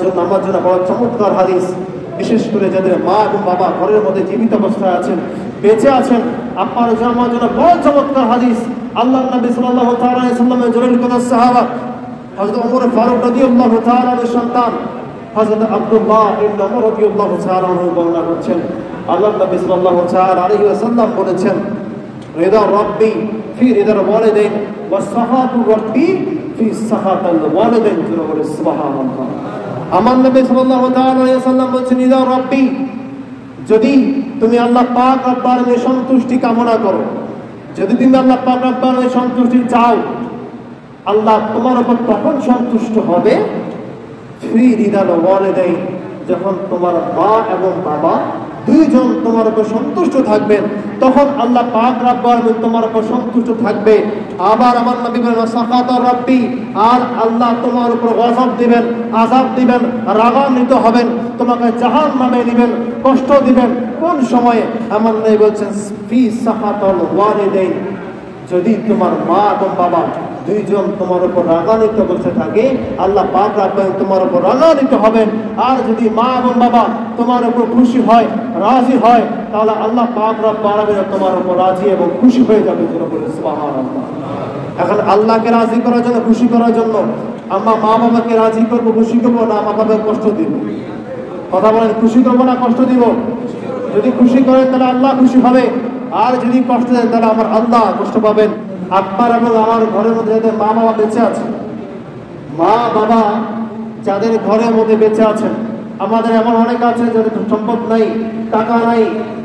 জন্য আমার জন্য বড় চমৎকার হাদিস। বিশেষ করে যাদের মা এবং বাবা ঘরের মধ্যে জীবিত অবস্থায় আছেন, বেঁচে আছেন, আপনার জন্য আমার জন্য বড় চমৎকার হাদিস। আল্লাহর নবী সাল্লাল্লাহু তাআলা আলাইহি সাল্লামের জলিল কদর সাহাবা হযরত ওমর ফারুক রাদিয়াল্লাহু তাআলা আনহুর সন্তান হযরত আব্দুল্লাহ ইবনে ওমর রাদিয়াল্লাহু তাআলা আনহু বর্ণনা করছেন, আল্লাহর নবী সাল্লাল্লাহু তাআলা আলাইহি ওয়াসাল্লাম বলেছেন, রিদা রাব্বি ফি রিদার ওয়ালিদাইন ওয়া সাখাতু রাব্বি ফি সাখাতিল ওয়ালিদাইন। সুবহানাল্লাহ। আমার নবী সাল্লাল্লাহু তাআলা আলাইহি ওয়াসাল্লাম বলেছেন, রিদা রাব্বি, যদি তুমি আল্লাহ পাক রব্বুল আলামিনের সন্তুষ্টি কামনা করো, যদি তুমি আল্লাহ পাক রব্বুল আলামিনের সন্তুষ্টি চাও, আল্লাহ তোমার উপর তখন সন্তুষ্ট হবে ফি রিদাল ওয়ালিদাইন, যখন তোমার মা এবং বাবা দুইজন তোমার উপর সন্তুষ্ট থাকবেন, তখন আল্লাহ পাক রব্বুল আলামিন তোমার উপর সন্তুষ্ট থাকবে। আবার আমার নবী বলেন, সাখাতা রাব্বি, আর আল্লাহ তোমার উপর গজব দিবেন, আযাব দিবেন, রাগান্বিত হবেন, তোমাকে জাহান্নামে দিবেন, কষ্ট দিবেন। কোন সময়ে? আমার নবী বলছেন, ফি সাখাতাল ওয়ালিদাইন, যদি তোমার মা এবং বাবা দুইজন তোমার উপর রাগান্বিত অবস্থায় থাকে, আল্লাহ পাক রব্বুল আলামিন তোমার উপর রাগান্বিত হবেন। আর যদি মা এবং বাবা তোমার উপর খুশি হয়, রাজি হয়, তাহলে আল্লাহ পাক রব্বুল আলামিন তোমার উপর রাজি এবং খুশি হয়ে যাবে। সুবহানাল্লাহ। এখন আল্লাহকে রাজি করার জন্য, খুশি করার জন্য আমরা মা বাবাকে রাজি করবো, খুশি করবো না মা বাবাকে কষ্ট দিব? কথা বলেন, খুশি করবো না কষ্ট দিব? যদি খুশি করেন তাহলে আল্লাহ খুশি হবে, আর যদি কষ্ট দেন তাহলে আমার আল্লাহ কষ্ট পাবেন। আপনার এবং আমার ঘরের মধ্যে যাদের মা বাবা বেঁচে আছে, মা বাবা যাদের ঘরের মধ্যে বেঁচে আছেন, আমাদের এমন অনেক আছে যাদের সম্পদ নাই, টাকা নাই,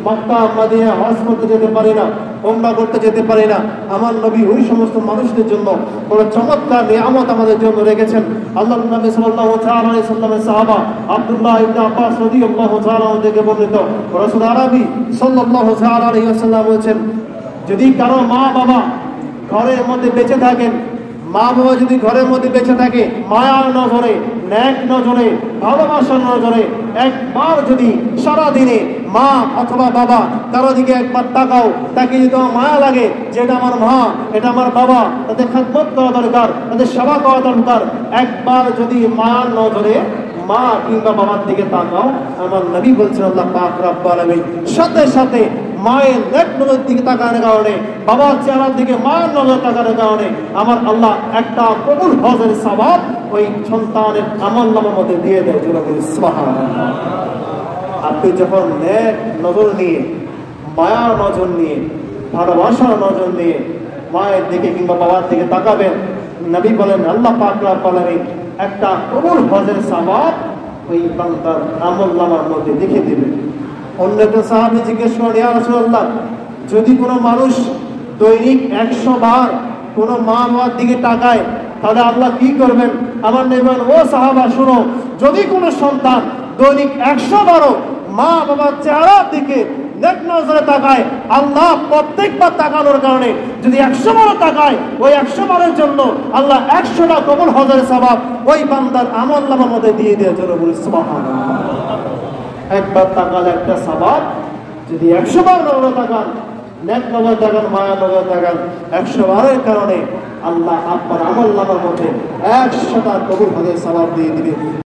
মক্কা মদিনা হজ করতে যেতে পারি না, ওমরা করতে যেতে পারি না। আমার নবী ওই সমস্ত মানুষদের জন্য বড় চমৎকার নিয়ামত আমাদের জন্য রেখেছেন। আল্লাহর নবী সাল্লাল্লাহু তাআলা আলাইহি সাল্লামের সাহাবা আব্দুল্লাহ ইবনে আব্বাস রাদিয়াল্লাহু তাআলা আনহু থেকে বর্ণিত, রাসূল আরবি সাল্লাল্লাহু তাআলা আলাইহি ওয়াসাল্লাম বলেছেন, যদি কারো মা বাবা ঘরের মধ্যে বেঁচে থাকেন, মা বাবা যদি ঘরের মধ্যে বেঁচে থাকে, মায়ার নজরে, ন্যাক নজরে, ভালোবাসার নজরে একবার যদি সারা দিনে মা অথবা বাবা কারো দিকে একবার তাকাও, তাকে যদি তোমার মায়া লাগে যে এটা আমার মা, এটা আমার বাবা, তাদের খেদমত করা দরকার, তাদের সেবা করা দরকার, একবার যদি মায়ার নজরে মা কিংবা বাবার দিকে তাকাও, আমার নবী বলছেন আল্লাহ পাক রব্বুল আলামিন সাথে সাথে মায়ের নেক নজর দিকে তাকানোর কারণে, বাবার চেহারার দিকে মায়ের নজর তাকানোর কারণে আমার আল্লাহ একটা কবুল হজের সওয়াব ওই সন্তানের আমলনামার মধ্যে দিয়ে দেয়। সুবহানাল্লাহ। আপনি যখন নেক নজর নিয়ে, মায়ার নজর নিয়ে, ভালোবাসার নজর নিয়ে মায়ের দিকে কিংবা বাবার দিকে তাকাবেন, নবী বলেন আল্লাহ পাক রব্বুল আলামিন একটা কবুল হজের সওয়াব ওই বান্দার আমলনামার মধ্যে লিখে দিবেন। অন্য একটা সাহাবী জিজ্ঞেস করেন, ইয়া রাসূলুল্লাহ, যদি কোনো মানুষ দৈনিক 100 বার কোনো মা বাবার দিকে তাকায় তাহলে আল্লাহ কি করবেন? আমার নবী বলেন, ও সাহাবা শুনো, যদি কোনো সন্তান দৈনিক 100 বারও মা বাবার চেহারার দিকে নেক নজরে তাকায়, আল্লাহ প্রত্যেকবার তাকানোর কারণে যদি 100 বারও তাকায়, ওই 100 বারের জন্য আল্লাহ 100টা কবুল হজের সওয়াব ওই বান্দার আমলনামার মধ্যে দিয়ে দেয়। সুবহানাল্লাহ। একবার তাকালে একটা সওয়াব, যদি 100 বার নজরে তাকান, নেক নজরে তাকান, মায়া নজরে তাকান, 100 বারের কারণে আল্লাহ আপনার আমলনামার মধ্যে 100টা কবুল হজের সওয়াব দিয়ে দিবে।